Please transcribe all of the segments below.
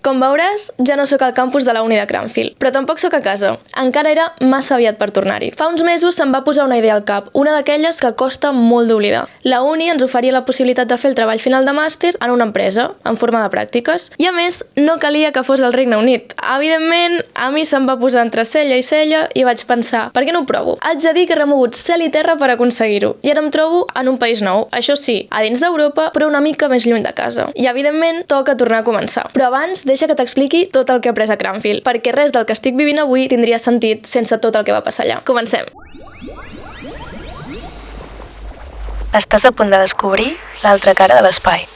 Com veuràs, ja no sóc al campus de la uni de Cranfield, però tampoc sóc a casa. Encara era massa aviat per tornar-hi. Fa uns mesos se'm va posar una idea al cap, una d'aquelles que costa molt d'oblidar. La uni ens oferia la possibilitat de fer el treball final de màster en una empresa, en forma de pràctiques. I a més, no calia que fos al Regne Unit. Evidentment, a mi se'm va posar entre cella i cella i vaig pensar, per què no ho provo? Haig de dir que he remogut cel i terra per aconseguir-ho. I ara em trobo en un país nou, això sí, a dins d'Europa, però una mica més lluny de casa. I evidentment, toca tornar a començar. Però abans, deixa que t'expliqui tot el que he après a Cranfield, perquè res del que estic vivint avui tindria sentit sense tot el que va passar allà. Comencem. Estàs a punt de descobrir l'altra cara de l'espai.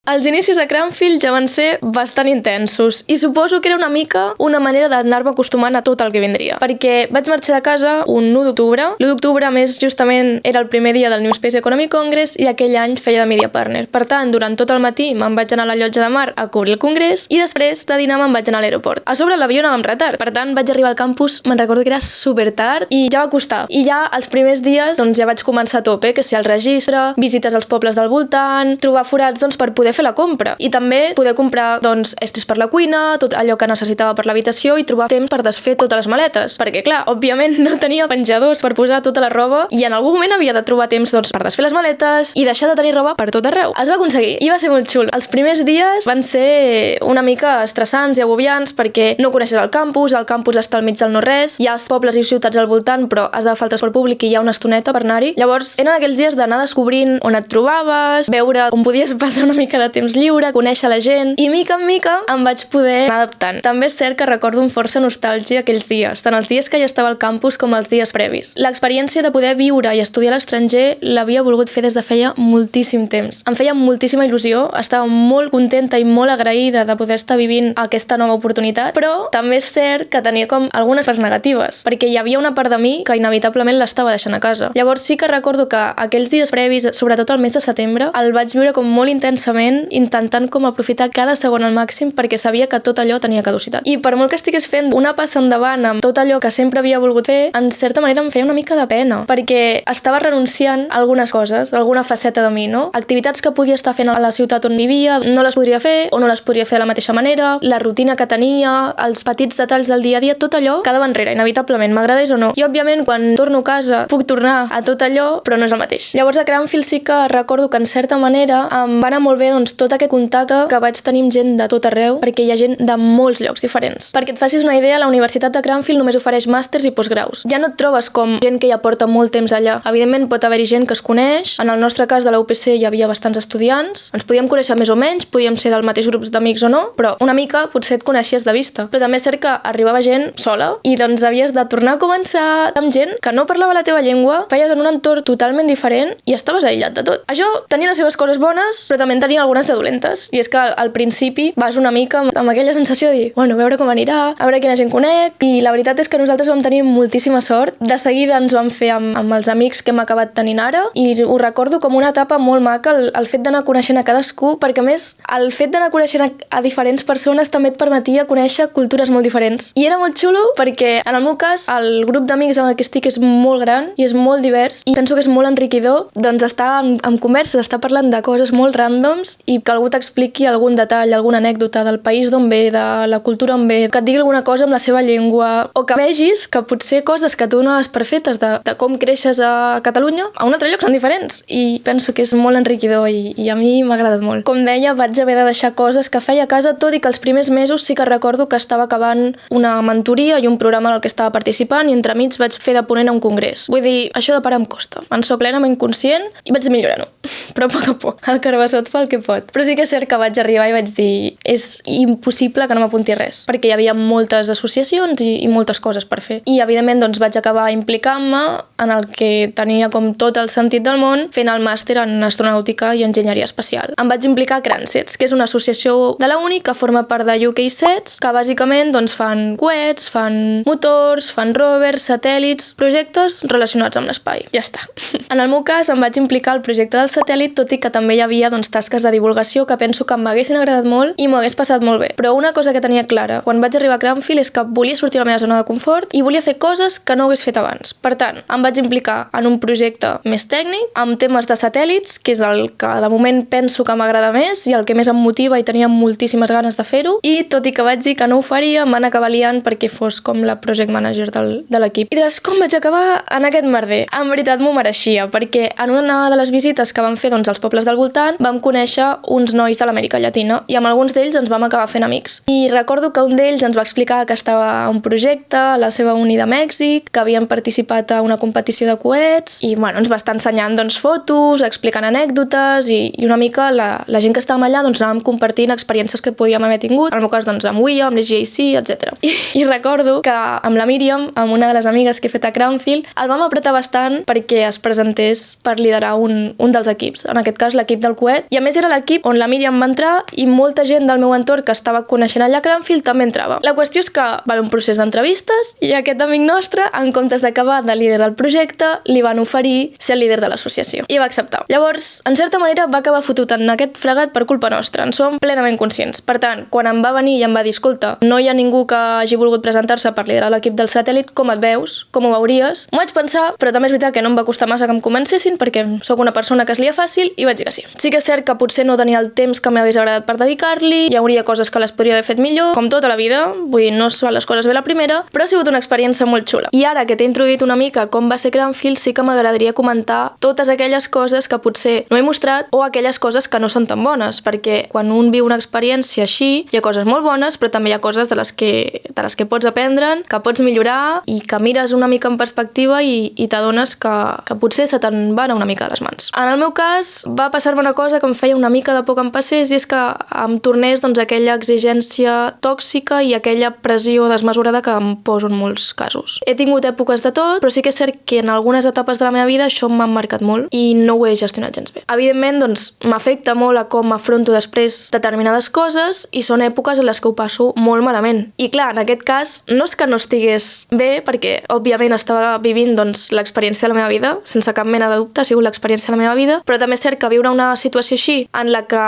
Els inicis a Cranfield ja van ser bastant intensos i suposo que era una mica una manera d'anar-me acostumant a tot el que vindria. Perquè vaig marxar de casa un 1 d'octubre. L'1 d'octubre, més justament, era el primer dia del New Space Economic Congress i aquell any feia de media partner. Per tant, durant tot el matí me'n vaig anar a la llotja de mar a cobrir el congrés i després de dinar me'n vaig anar a l'aeroport. A sobre l'avió anava amb retard. Per tant, vaig arribar al campus, me'n recordo que era super tard i ja va costar. I ja els primers dies doncs ja vaig començar a tope, que si el registre, visites als pobles del voltant, trobar forats doncs per poder fer la compra i també poder comprar doncs estris per la cuina, tot allò que necessitava per l'habitació i trobar temps per desfer totes les maletes, perquè clar, òbviament no tenia penjadors per posar tota la roba i en algun moment havia de trobar temps doncs per desfer les maletes i deixar de tenir roba per tot arreu. Es va aconseguir i va ser molt xul. Els primers dies van ser una mica estressants i agobiants perquè no coneixes el campus està al mig del no-res, hi ha pobles i ciutats al voltant però has d'agafar el transport públic i hi ha una estoneta per anar-hi. Llavors eren aquells dies d'anar descobrint on et trobaves, veure on podies passar una mica de temps lliure, conèixer la gent i mica en mica em vaig poder anar adaptant. També és cert que recordo amb força nostàlgia aquells dies, tant els dies que ja estava al campus com els dies previs. L'experiència de poder viure i estudiar a l'estranger l'havia volgut fer des de feia moltíssim temps. Em feia moltíssima il·lusió, estava molt contenta i molt agraïda de poder estar vivint aquesta nova oportunitat, però també és cert que tenia com algunes parts negatives, perquè hi havia una part de mi que inevitablement l'estava deixant a casa. Llavors sí que recordo que aquells dies previs, sobretot el mes de setembre, el vaig viure com molt intensament, intentant com aprofitar cada segon al màxim perquè sabia que tot allò tenia caducitat. I per molt que estigués fent una passa endavant amb tot allò que sempre havia volgut fer, en certa manera em feia una mica de pena, perquè estava renunciant a algunes coses, a alguna faceta de mi, no? Activitats que podia estar fent a la ciutat on vivia, no les podria fer o no les podria fer de la mateixa manera, la rutina que tenia, els petits detalls del dia a dia, tot allò quedava enrere, inevitablement, m'agradés o no. I òbviament quan torno a casa puc tornar a tot allò, però no és el mateix. Llavors a Cranfield sí que recordo que en certa manera em va anar molt bé doncs tot aquest contacte que vaig tenir amb gent de tot arreu, perquè hi ha gent de molts llocs diferents. Perquè et facis una idea, la Universitat de Cranfield només ofereix màsters i postgraus. Ja no et trobes com gent que ja porta molt temps allà. Evidentment pot haver-hi gent que es coneix. En el nostre cas de la UPC hi havia bastants estudiants. Ens podíem conèixer més o menys, podíem ser del mateix grup d'amics o no, però una mica potser et coneixies de vista. Però també és cert que arribava gent sola i doncs havies de tornar a començar amb gent que no parlava la teva llengua, feies en un entorn totalment diferent i estaves aïllat de tot. Això tenia les seves coses bones, però també en tenia algunes de dolentes. I és que al principi vas una mica amb aquella sensació de dir, bueno, a veure com anirà, a veure quina gent conec, i la veritat és que nosaltres vam tenir moltíssima sort. De seguida ens vam fer amb els amics que hem acabat tenint ara, i ho recordo com una etapa molt maca, el fet d'anar coneixent a cadascú, perquè a més, el fet d'anar coneixent a diferents persones també et permetia conèixer cultures molt diferents. I era molt xulo perquè, en el meu cas, el grup d'amics amb el que estic és molt gran i és molt divers, i penso que és molt enriquidor doncs estar en converses, estar parlant de coses molt ràndoms i que algú t'expliqui algun detall, alguna anècdota del país d'on ve, de la cultura on ve, que et digui alguna cosa amb la seva llengua, o que vegis que potser coses que tu no has perfetes de com creixes a Catalunya, a un altre lloc són diferents, i penso que és molt enriquidor i a mi m'ha agradat molt. Com deia, vaig haver de deixar coses que feia a casa, tot i que els primers mesos sí que recordo que estava acabant una mentoria i un programa en el que estava participant i entremig vaig fer de ponent a un congrés. Vull dir, això de parar em costa. En soc plenament conscient i vaig millorant-ho, però a poc a poc. El carbassot fa el que pot. Però sí que és cert que vaig arribar i vaig dir és impossible que no m'apunti a res, perquè hi havia moltes associacions i moltes coses per fer. I evidentment doncs vaig acabar implicant-me en el que tenia com tot el sentit del món fent el màster en astronàutica i enginyeria espacial. Em vaig implicar a CRANSETS, que és una associació de la uni que forma part de UK SETS, que bàsicament doncs fan coets, fan motors, fan rovers, satèl·lits, projectes relacionats amb l'espai. Ja està. En el meu cas em vaig implicar al projecte del satèl·lit, tot i que també hi havia doncs tasques de divulgació que penso que m'haguessin agradat molt i m'ho hagués passat molt bé. Però una cosa que tenia clara quan vaig arribar a Cranfield és que volia sortir de la meva zona de confort i volia fer coses que no hagués fet abans. Per tant, em vaig implicar en un projecte més tècnic, amb temes de satèl·lits, que és el que de moment penso que m'agrada més i el que més em motiva i tenia moltíssimes ganes de fer-ho. I tot i que vaig dir que no ho faria, em van acabar liant perquè fos com la project manager de l'equip. I diràs, com vaig acabar en aquest merder? En veritat m'ho mereixia, perquè en una de les visites que vam fer als pobles del voltant vam conèixer uns nois de l'Amèrica Llatina i amb alguns d'ells ens vam acabar fent amics. I recordo que un d'ells ens va explicar que estava a un projecte, a la seva uni de Mèxic, que havien participat a una competició de coets i ens va estar ensenyant fotos, explicant anècdotes i una mica la gent que estàvem allà anàvem compartint experiències que podíem haver tingut, en el meu cas amb William, amb l'SGAC, etc. I recordo que amb la Míriam, amb una de les amigues que he fet a Cranfield, el vam apretar bastant perquè es presentés per liderar un dels equips, en aquest cas l'equip del coet, i a més era l'equip on la Míriam va entrar i molta gent del meu entorn que estava coneixent allà a Cranfield també entrava. La qüestió és que va haver un procés d'entrevistes i aquest amic nostre, en comptes d'acabar de líder del projecte, li van oferir ser el líder de l'associació i va acceptar. Llavors, en certa manera, va acabar fotut en aquest fregat per culpa nostra, en som plenament conscients. Per tant, quan em va venir i em va dir, escolta, no hi ha ningú que hagi volgut presentar-se per liderar l'equip del satèl·lit, com et veus? Com ho veuries? M'ho vaig pensar, però també és veritat que no em va costar massa que em comencessin perquè sóc una persona que es lia fàcil i vaig dir que sí. Sí que és cert que potser no tenia el temps que m'hagués agradat per dedicar-li, hi hauria coses que les podria haver fet millor, com tota la vida, vull dir, no es fan les coses bé la primera, però ha sigut una experiència molt xula. I ara que t'he introduït una mica com va ser Cranfield, sí que m'agradaria comentar totes aquelles coses que potser no he mostrat o aquelles coses que no són tan bones, perquè quan un viu una experiència així, hi ha coses molt bones, però també hi ha coses de les que pots aprendre, que pots millorar i que mires una mica en perspectiva i t'adones que potser se te'n van una mica de les mans. En el meu cas, va passar-me una cosa que em feia una mica de por que em passés i és que em tornés aquella exigència tòxica i aquella pressió desmesurada que em poso en molts casos. He tingut èpoques de tot, però sí que és cert que en algunes etapes de la meva vida això m'ha marcat molt i no ho he gestionat gens bé. Evidentment, m'afecta molt a com afronto després determinades coses i són èpoques en les que ho passo molt malament. I clar, en aquest cas, no és que no estigués bé, perquè òbviament estava vivint l'experiència de la meva vida, sense cap mena de dubte, ha sigut l'experiència de la meva vida, però també és cert que viure una situació així, en la que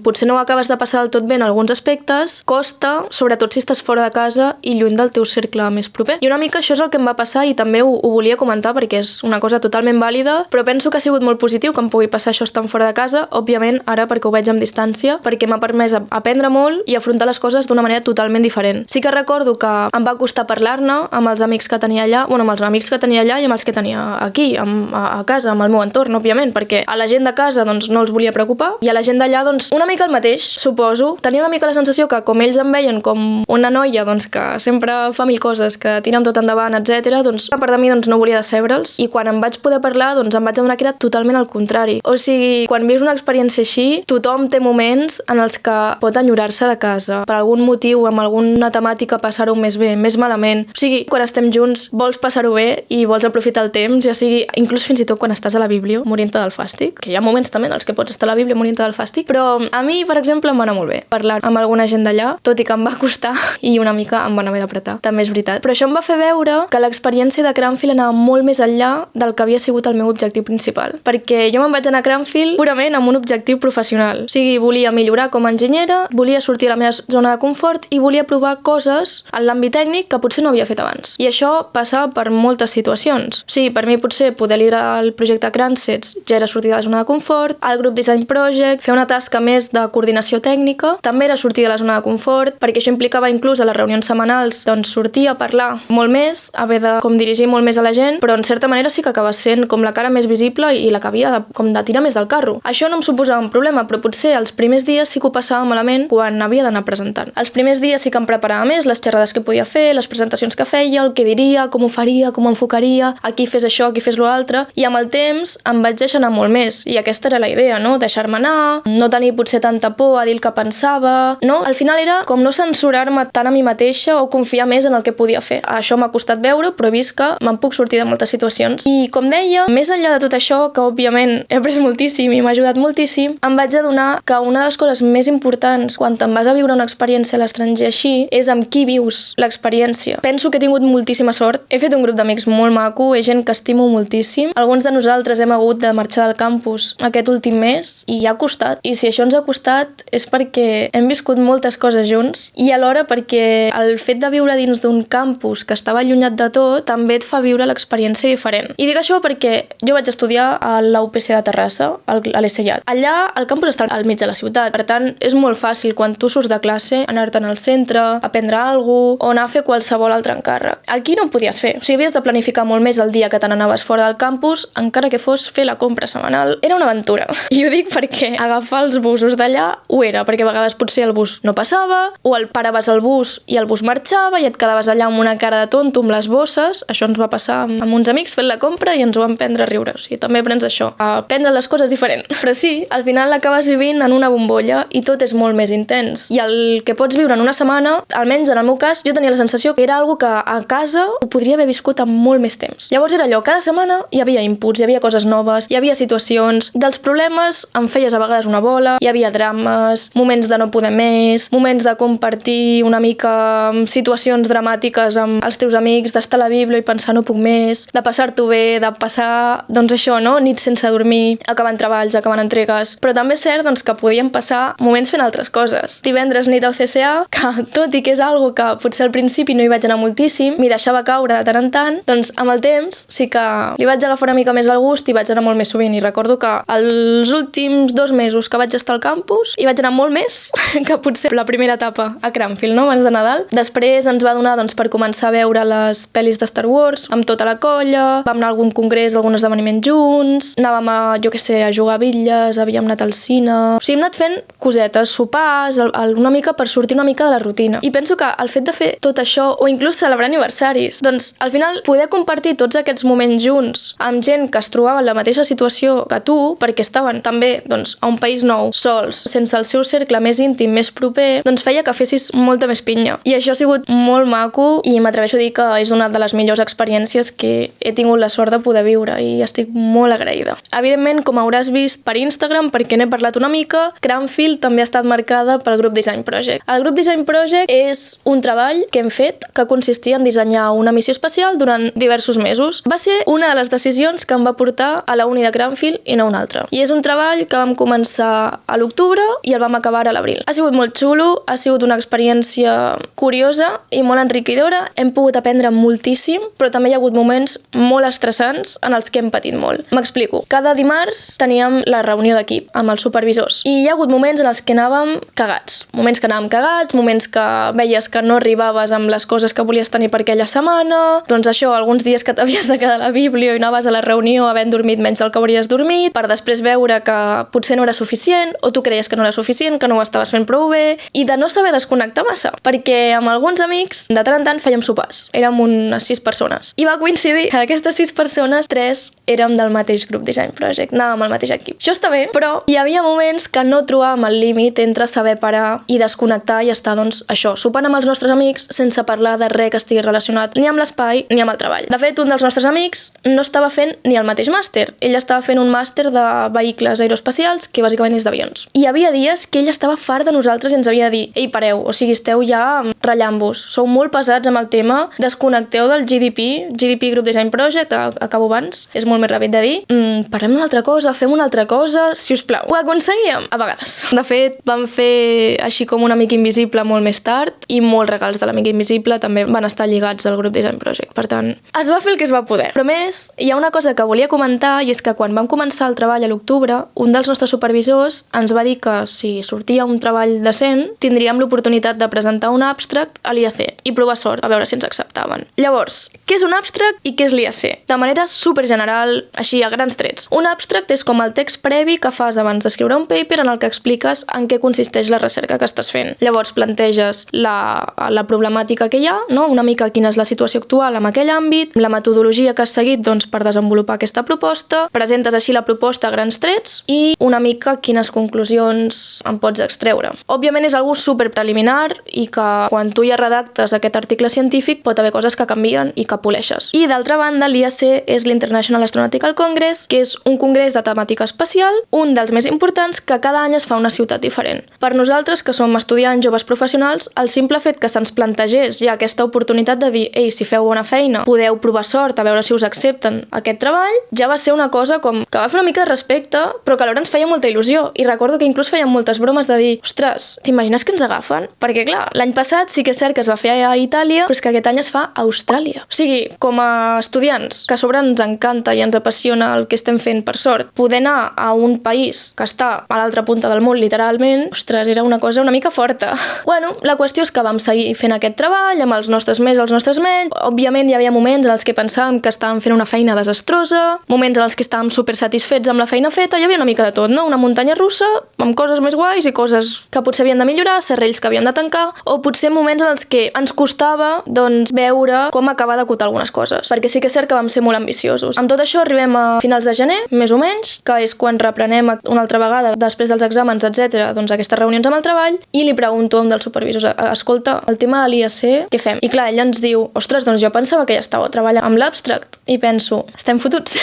potser no ho acabes de passar del tot bé en alguns aspectes, costa, sobretot si estàs fora de casa i lluny del teu cercle més proper. I una mica això és el que em va passar i també ho volia comentar perquè és una cosa totalment vàlida, però penso que ha sigut molt positiu que em pugui passar això estant fora de casa, òbviament ara perquè ho veig amb distància, perquè m'ha permès aprendre molt i afrontar les coses d'una manera totalment diferent. Sí que recordo que em va costar parlar-ne amb els amics que tenia allà, amb els amics que tenia allà i amb els que tenia aquí, a casa, amb el meu entorn, òbviament, perquè a la gent de casa no els volia preocupar i a la gent d'allà una mica el mateix, suposo. Tenia una mica la sensació que com ells em veien com una noia que sempre fa mil coses, que tira amb tot endavant, etc. Una part de mi no volia decebre'ls i quan em vaig poder parlar em vaig adonar que era totalment al contrari. O sigui, quan vius una experiència així, tothom té moments en els que pot enyorar-se de casa, per algun motiu, amb alguna temàtica passar-ho més bé, més malament. O sigui, quan estem junts vols passar-ho bé i vols aprofitar el temps, ja sigui, inclús fins i tot quan estàs a la Bíblia morint-te del fàstic, que hi ha moments també en els que pots estar a la Bíblia morint-te del fàstic, però a mi, per exemple, em va anar molt bé parlar amb alguna gent d'allà, tot i que em va costar i una mica em van haver d'apretar, també és veritat. Però això em va fer veure que l'experiència de Cranfield anava molt més enllà del que havia sigut el meu objectiu principal, perquè jo me'n vaig anar a Cranfield purament amb un objectiu professional. O sigui, volia millorar com a enginyera, volia sortir a la meva zona de confort i volia provar coses en l'àmbit tècnic que potser no havia fet abans. I això passava per moltes situacions. O sigui, per mi potser poder liderar el projecte Cransets ja era sortir de la zona de confort, el grup Design Project, fer una tasca més de coordinació tècnica, també era sortir de la zona de confort, perquè això implicava inclús a les reunions setmanals sortir a parlar molt més, haver de dirigir molt més a la gent, però en certa manera sí que acaba sent com la cara més visible i la que havia de tirar més del carro. Això no em suposava un problema, però potser els primers dies sí que ho passava malament quan havia d'anar presentant. Els primers dies sí que em preparava més, les xerrades que podia fer, les presentacions que feia, el que diria, com ho faria, com ho enfocaria, aquí fes això, aquí fes l'altre, i amb el temps em vaig deixar anar molt més, i aquesta era la idea, no? Deixar-me anar, no tenir potser tanta por a dir el que pensava, no? Al final era com no censurar-me tant a mi mateixa o confiar més en el que podia fer. Això m'ha costat veure, però he vist que me'n puc sortir de moltes situacions. I com deia, més enllà de tot això, que òbviament he après moltíssim i m'ha ajudat moltíssim, em vaig adonar que una de les coses més importants quan te'n vas a viure una experiència a l'estranger així és amb qui vius l'experiència. Penso que he tingut moltíssima sort. He fet un grup d'amics molt maco, gent que estimo moltíssim. Alguns de nosaltres hem hagut de marxar del campus aquest últim mes i ha costat costat. I si això ens ha costat és perquè hem viscut moltes coses junts i alhora perquè el fet de viure dins d'un campus que estava allunyat de tot també et fa viure l'experiència diferent. I dic això perquè jo vaig estudiar a la UPC de Terrassa, a l'ESELLAT. Allà el campus està al mig de la ciutat, per tant és molt fàcil quan tu surts de classe anar-te'n al centre, aprendre alguna cosa o anar a fer qualsevol altre encàrrec. Aquí no ho podies fer, o sigui, havies de planificar molt més el dia que te n'anaves fora del campus, encara que fos fer la compra setmanal. Era una aventura. I ho dic perquè agafar els busos d'allà ho era, perquè a vegades potser el bus no passava, o el paraves al bus i el bus marxava i et quedaves allà amb una cara de tonto amb les bosses. Això ens va passar amb uns amics fent la compra i ens ho vam prendre a riure. O sigui, també aprens això, a prendre les coses diferent. Però sí, al final l'acabes vivint en una bombolla i tot és molt més intens. I el que pots viure en una setmana, almenys en el meu cas, jo tenia la sensació que era algo que a casa ho podria haver viscut amb molt més temps. Llavors era allò, cada setmana hi havia inputs, hi havia coses noves, hi havia situacions, dels problemes em feies a vegades una bola, hi havia drames, moments de no poder més, moments de compartir una mica situacions dramàtiques amb els teus amics, d'estar a la Bíblia i pensar no puc més, de passar-t'ho bé, de passar, doncs això, no? Nits sense dormir, acabant treballs, acabant entregues, però també és cert doncs, que podíem passar moments fent altres coses. Divendres nit al CCA, que tot i que és algo que potser al principi no hi vaig anar moltíssim, m'hi deixava caure de tant en tant, doncs amb el temps sí que li vaig agafar una mica més el gust i vaig anar molt més sovint. I recordo que els últims 2 mesos que vaig estar al campus hi vaig anar molt més que potser la primera etapa a Cranfield, no? Abans de Nadal. Després ens va donar doncs, per començar a veure les pel·lis de Star Wars amb tota la colla, vam anar a algun congrés, algun esdeveniment junts, anàvem a, jo què sé, a jugar a bitlles, havíem anat al cine... O sigui, hem anat fent cosetes, sopars, una mica per sortir una mica de la rutina. I penso que el fet de fer tot això, o inclús celebrar aniversaris, doncs al final poder compartir tots aquests moments junts amb gent que es trobava en la mateixa situació que tu, perquè estaven també doncs, a un país nou, sols, sense el seu cercle més íntim, més proper, doncs feia que fessis molta més pinya. I això ha sigut molt maco i m'atreveixo a dir que és una de les millors experiències que he tingut la sort de poder viure i estic molt agraïda. Evidentment, com hauràs vist per Instagram, perquè n'he parlat una mica, Cranfield també ha estat marcada pel Group Design Project. El Group Design Project és un treball que hem fet que consistia en dissenyar una missió espacial durant diversos mesos. Va ser una de les decisions que em va portar a la uni de Cranfield i no una altra. I és un treball que vam començar a l'octubre i el vam acabar a l'abril. Ha sigut molt xulo, ha sigut una experiència curiosa i molt enriquidora. Hem pogut aprendre moltíssim, però també hi ha hagut moments molt estressants en els que hem patit molt. M'explico. Cada dimarts teníem la reunió d'equip amb els supervisors i hi ha hagut moments en els que anàvem cagats. Moments que anàvem cagats, moments que veies que no arribaves amb les coses que volies tenir per aquella setmana, doncs això, alguns dies que t'havies de quedar a la Bíblia i anaves a la reunió havent dormit menys del que hauries dormit, per després veure que potser no era suficient, o tu creies que no era suficient, que no ho estaves fent prou bé, i de no saber desconnectar massa, perquè amb alguns amics de tant en tant fèiem sopars. Érem unes 6 persones. I va coincidir que d'aquestes 6 persones, 3 érem del mateix Group Design Project, anàvem al mateix equip. Això està bé, però hi havia moments que no trobàvem el límit entre saber parar i desconnectar i estar, doncs, això, sopant amb els nostres amics sense parlar de res que estigui relacionat ni amb l'espai ni amb el treball. De fet, un dels nostres amics no estava fent ni el mateix màster. Ell estava fent un màster de vehicles aeroespacials, que bàsicament és d'avions. I hi havia dies que ell estava fart de nosaltres i ens havia de dir: ei, pareu, o sigui, esteu ja ratllant-vos, sou molt pesats amb el tema, desconnecteu del GDP Group Design Project, acabo abans, és molt més ràpid de dir, parlem d'una altra cosa, fem una altra cosa, si us plau. Ho aconseguíem? A vegades. De fet, vam fer així com un amic invisible molt més tard i molts regals de l'amic invisible també van estar lligats al Group Design Project. Per tant, es va fer el que es va poder. Però més, hi ha una cosa que volia comentar i és que quan vam començar el treball a l'octubre, un dels nostres supervisors ens va dir que si sortia un treball decent, tindríem l'oportunitat de presentar un abstract a l'IAC i provar sort, a veure si ens acceptaven. Llavors, què és un abstract i què és l'IAC? De manera supergeneral, així a grans trets. Un abstract és com el text previ que fas abans d'escriure un paper en el que expliques en què consisteix la recerca que estàs fent. Llavors planteges la problemàtica que hi ha, no? Una mica quina és la situació actual en aquell àmbit, la metodologia que has seguit doncs, per desenvolupar aquesta proposta, presentes així la proposta a grans trets i una mica quines conclusions en pots extreure. Òbviament és algo superpreliminar i que quan tu ja redactes aquest article científic pot haver coses que canvien i que poleixes. I d'altra banda, l'IAC és l'International Astronautical Congress, que és un congrés de temàtica espacial, un dels més importants que cada any es fa a una ciutat diferent. Per nosaltres, que som estudiants joves professionals, el simple fet que se'ns plantegés ja aquesta oportunitat de dir: ei, si feu bona feina, podeu provar sort a veure si us accepten aquest treball, ja va ser una cosa com que va fer una mica de respecte, però que alhora ens feia molta molta il·lusió i recordo que inclús feien moltes bromes de dir ostres, t'imagines que ens agafen? Perquè clar, l'any passat sí que és cert que es va fer a Itàlia, però és que aquest any es fa a Austràlia. O sigui, com a estudiants, que a sobre ens encanta i ens apassiona el que estem fent per sort, poder anar a un país que està a l'altra punta del món, literalment, ostres, era una cosa una mica forta. Bueno, la qüestió és que vam seguir fent aquest treball amb els nostres més, els nostres menys. Òbviament hi havia moments en els que pensàvem que estàvem fent una feina desastrosa, moments en els que estàvem super satisfets amb la feina feta, hi havia una mica de tot, no? Una muntanya russa amb coses més guais i coses que potser havien de millorar, serrells que havíem de tancar, o potser moments en els que ens costava doncs, veure com acabar d'acotar algunes coses, perquè sí que és cert que vam ser molt ambiciosos. Amb tot això arribem a finals de gener, més o menys, que és quan reprenem una altra vegada, després dels exàmens, etc., doncs aquestes reunions amb el treball, i li pregunto a un dels supervisors, escolta, el tema de l'IAC, què fem? I clar, ell ens diu, ostres, doncs jo pensava que ja estàveu treballant amb l'abstract, i penso, estem fotuts.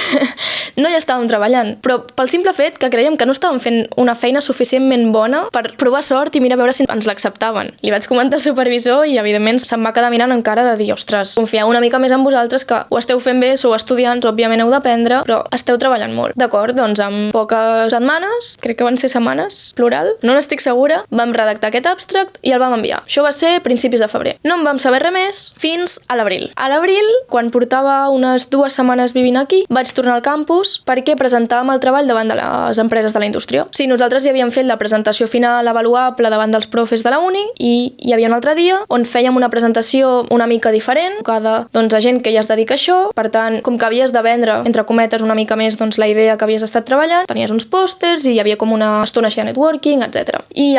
No hi estàvem treballant, però pel simple fet que creiem que no estàvem fent una feina suficientment bona per provar sort i mirar a veure si ens l'acceptaven. Li vaig comentar al supervisor i evidentment se'm va quedar mirant encara de dir, ostres, confieu una mica més en vosaltres, que ho esteu fent bé, sou estudiants, òbviament heu d'aprendre, però esteu treballant molt. D'acord, doncs en poques setmanes, crec que van ser setmanes, plural, no n'estic segura, vam redactar aquest abstract i el vam enviar. Això va ser principis de febrer. No en vam saber res més fins a l'abril. A l'abril, quan portava unes 2 setmanes vivint aquí, vaig tornar al campus perquè presentàvem el treball davant de les empreses de la indústria. Sí, nosaltres ja havíem fet la presentació final avaluable davant dels profes de la uni i hi havia un altre dia on fèiem una presentació una mica diferent, cada a gent que ja es dedica a això. Per tant, com que havies de vendre, entre cometes, una mica més la idea que havies estat treballant, tenies uns pòsters i hi havia com una estona així de networking, etc. I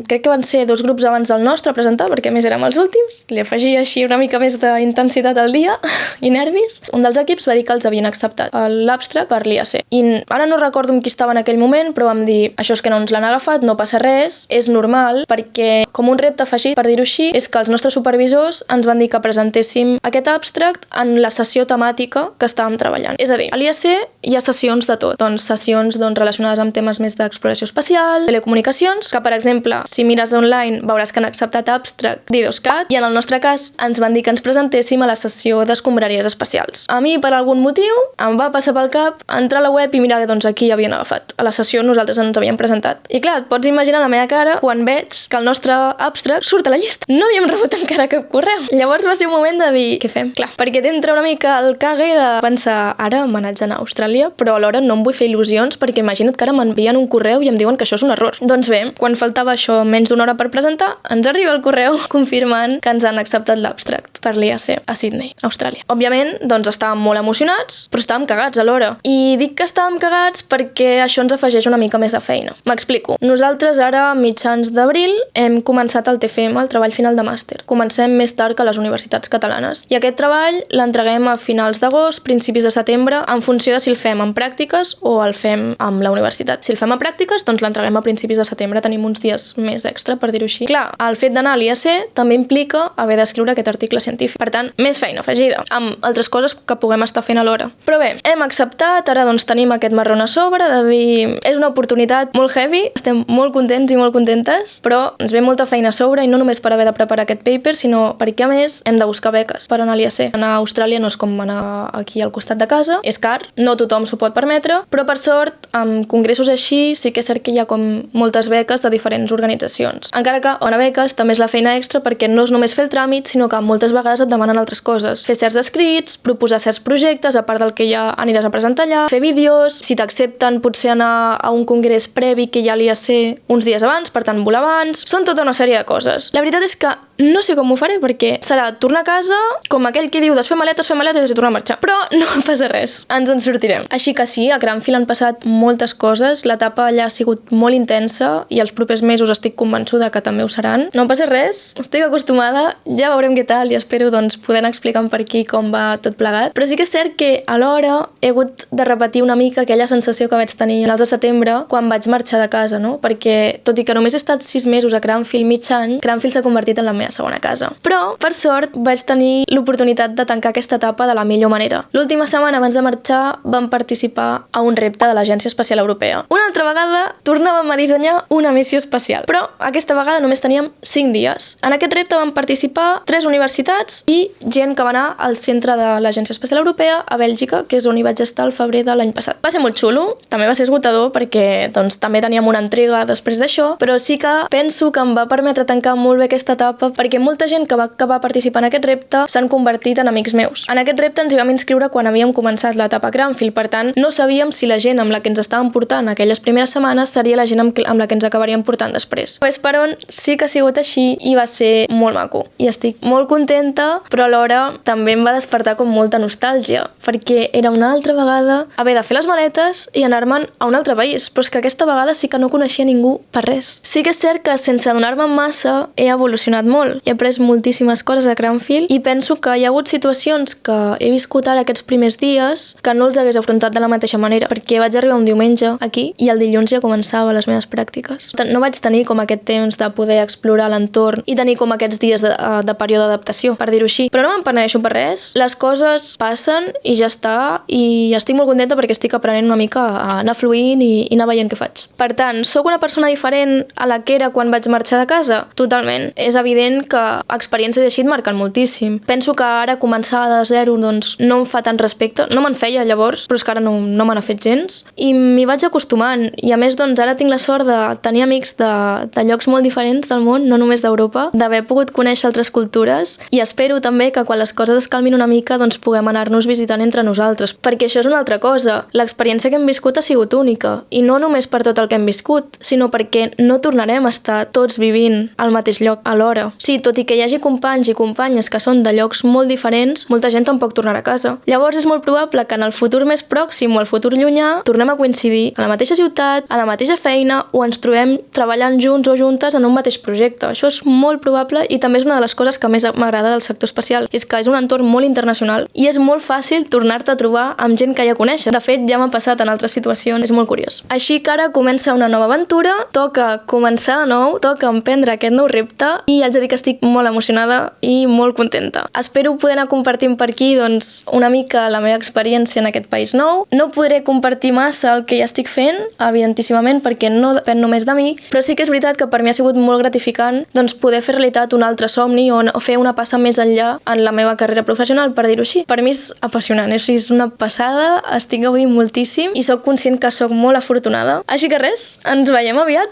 crec que van ser 2 grups abans del nostre a presentar, perquè a més érem els últims. Li afegia així una mica més d'intensitat al dia i nervis. Un dels equips va dir que els havien acceptat l'abstract per l'IAC. I ara no recordo amb qui estava en aquell moment, però vam dir, això és que no ens l'han agafat, no passa res, és normal, perquè com un repte afegit, per dir-ho així, és que els nostres supervisors ens van dir que presentéssim aquest abstract en la sessió temàtica que estàvem treballant. És a dir, a l'IAC hi ha sessions de tot, sessions relacionades amb temes més d'exploració espacial, telecomunicacions, que per exemple, si mires online veuràs que han acceptat abstract d'IDOSCAT, i en el nostre cas ens van dir que ens presentéssim a la sessió d'escombraries espacials. A mi, per algun motiu, em va passar pel cap entrar a la web i mirar que aquí hi havien agafat. A la sessió nosaltres ens havíem presentat. I clar, et pots imaginar la meva cara quan veig que el nostre abstract surt a la llista. No havíem rebut encara cap correu. Llavors va ser un moment de dir, què fem? Clar, perquè t'entra una mica el cague de pensar, ara me n'haig d'anar a Austràlia, però alhora no em vull fer il·lusions perquè imagina't que ara m'envien un correu i em diuen que això és un error. Doncs bé, quan faltava això menys d'1 hora per presentar, ens arriba el correu confirmant que ens han acceptat l'abstract per l'IAC a Sydney, Austràlia. Òbviament, estàvem molt emocionats, però estàvem cagats alhora. I dic que estàvem cagats perquè això ens afegeix una mica més de feina. M'explico. Nosaltres ara, a mitjans d'abril, hem començat el TFM, el treball final de màster. Comencem més tard que les universitats catalanes. I aquest treball l'entreguem a finals d'agost, principis de setembre, en funció de si el fem en pràctiques o el fem amb la universitat. Si el fem a pràctiques, doncs l'entreguem a principis de setembre. Tenim uns dies més extra, per dir-ho així. Clar, el fet d'anar a l'IAC també implica haver d'escriure aquest article científic. Per tant, més feina afegida, amb altres coses que puguem estar fent alhora. Però bé, hem acceptat, ara tenim aquest marron a sobre de dir, és una oportunitat molt heavy, estem molt contents i molt contentes, però ens ve molta feina a sobre i no només per haver de preparar aquest paper, sinó perquè a més hem de buscar beques per anar a l'IAC. Anar a Austràlia no és com anar aquí al costat de casa, és car, no tothom s'ho pot permetre, però per sort, amb congressos així sí que és cert que hi ha com moltes beques de diferents organitzacions. Encara que una beques també és la feina extra perquè no és només fer el tràmit, sinó que moltes vegades et demanen altres coses. Fer certs escrits, proposar certs projectes, a part del que ja aniràs a presentar allà, fer vídeos, si t'accepten potser anar a un congrés previ que ja l'IAC uns dies abans, per tant volar abans, són tota una sèrie de coses. La veritat és que no sé com ho faré perquè serà tornar a casa, com aquell que diu desfer maletes i tornar a marxar. Però no passa res, ens en sortirem. Així que sí, a Cranfield han passat moltes coses, l'etapa allà ha sigut molt intensa i els propers mesos estic convençuda que també ho seran. No passa res, estic acostumada, ja veurem què tal i espero poder anar explicant per aquí com va tot plegat. Però sí que és cert que alhora he hagut de repetir una mica aquella sensació que vaig tenir els de setembre quan vaig marxar de casa, no? Perquè tot i que només he estat 6 mesos a Cranfield, mig any, Cranfield s'ha convertit en la meva segona casa. Però, per sort, vaig tenir l'oportunitat de tancar aquesta etapa de la millor manera. L'última setmana abans de marxar vam participar a un repte de l'Agència Espacial Europea. Una altra vegada tornàvem a dissenyar una missió espacial, però aquesta vegada només teníem 5 dies. En aquest repte van participar 3 universitats refugiats, i gent que va anar al centre de l'Agència Espacial Europea a Bèlgica, que és on hi vaig estar al febrer de l'any passat. Va ser molt xulo, també va ser esgotador perquè doncs, també teníem una entrega després d'això, però sí que penso que em va permetre tancar molt bé aquesta etapa perquè molta gent que va acabar participant en aquest repte s'han convertit en amics meus. En aquest repte ens hi vam inscriure quan havíem començat l'etapa Cranfield, per tant, no sabíem si la gent amb la que ens estàvem portant aquelles primeres setmanes seria la gent amb la que ens acabaríem portant després. Vesperon sí que ha sigut així i va ser molt maco. I estic molt contenta, però alhora també em va despertar com molta nostàlgia, perquè era una altra vegada haver de fer les maletes i anar-me'n a un altre país, però és que aquesta vegada sí que no coneixia ningú per res. Sí que és cert que sense adonar-me'n massa he evolucionat molt. He après moltíssimes coses a Cranfield i penso que hi ha hagut situacions que he viscut ara aquests primers dies que no els hagués afrontat de la mateixa manera, perquè vaig arribar un diumenge aquí i el dilluns ja començava les meves pràctiques. No vaig tenir com aquest temps de poder explorar l'entorn i tenir com aquests dies de període d'adaptació, per dir-ho així. Però no me'n penedeixo per res. Les coses passen i ja està, i estic molt contenta perquè estic aprenent una mica a anar fluint i anar veient què faig. Per tant, sóc una persona diferent a la que era quan vaig marxar de casa? Totalment. És evident que experiències així et marquen moltíssim. Penso que ara començar de zero doncs, no em fa tant respecte. No me'n feia llavors, però és que ara no me n'ha fet gens. I m'hi vaig acostumant. I a més, doncs, ara tinc la sort de tenir amics de llocs molt diferents del món, no només d'Europa, d'haver pogut conèixer altres cultures, i espero també que quan les coses es calmin una mica doncs puguem anar-nos visitant entre nosaltres, perquè això és una altra cosa. L'experiència que hem viscut ha sigut única, i no només per tot el que hem viscut, sinó perquè no tornarem a estar tots vivint al mateix lloc alhora. Sí, tot i que hi hagi companys i companyes que són de llocs molt diferents, molta gent tampoc tornarà a casa. Llavors és molt probable que en el futur més pròxim o el futur llunyà tornem a coincidir a la mateixa ciutat, a la mateixa feina, o ens trobem treballant junts o juntes en un mateix projecte. Això és molt probable i també és una de les coses que més m'agrada del sector espacial, és que és un entorn molt internacional i és molt fàcil tornar-te a trobar amb gent que ja coneixes. De fet, ja m'ha passat en altres situacions, és molt curiós. Així que ara comença una nova aventura, toca començar de nou, toca emprendre aquest nou repte, i haig de dir que estic molt emocionada i molt contenta. Espero poder anar compartint per aquí doncs, una mica la meva experiència en aquest país nou. No podré compartir massa el que ja estic fent, evidentíssimament, perquè no depèn només de mi, però sí que és veritat que per mi ha sigut molt gratificant doncs, poder fer realitat un altre somni o fer una passa més enllà en la meva carrera professional, per dir-ho així. Per mi és apassionant, és una passada, estic gaudint moltíssim i sóc conscient que sóc molt afortunada. Així que res, ens veiem aviat!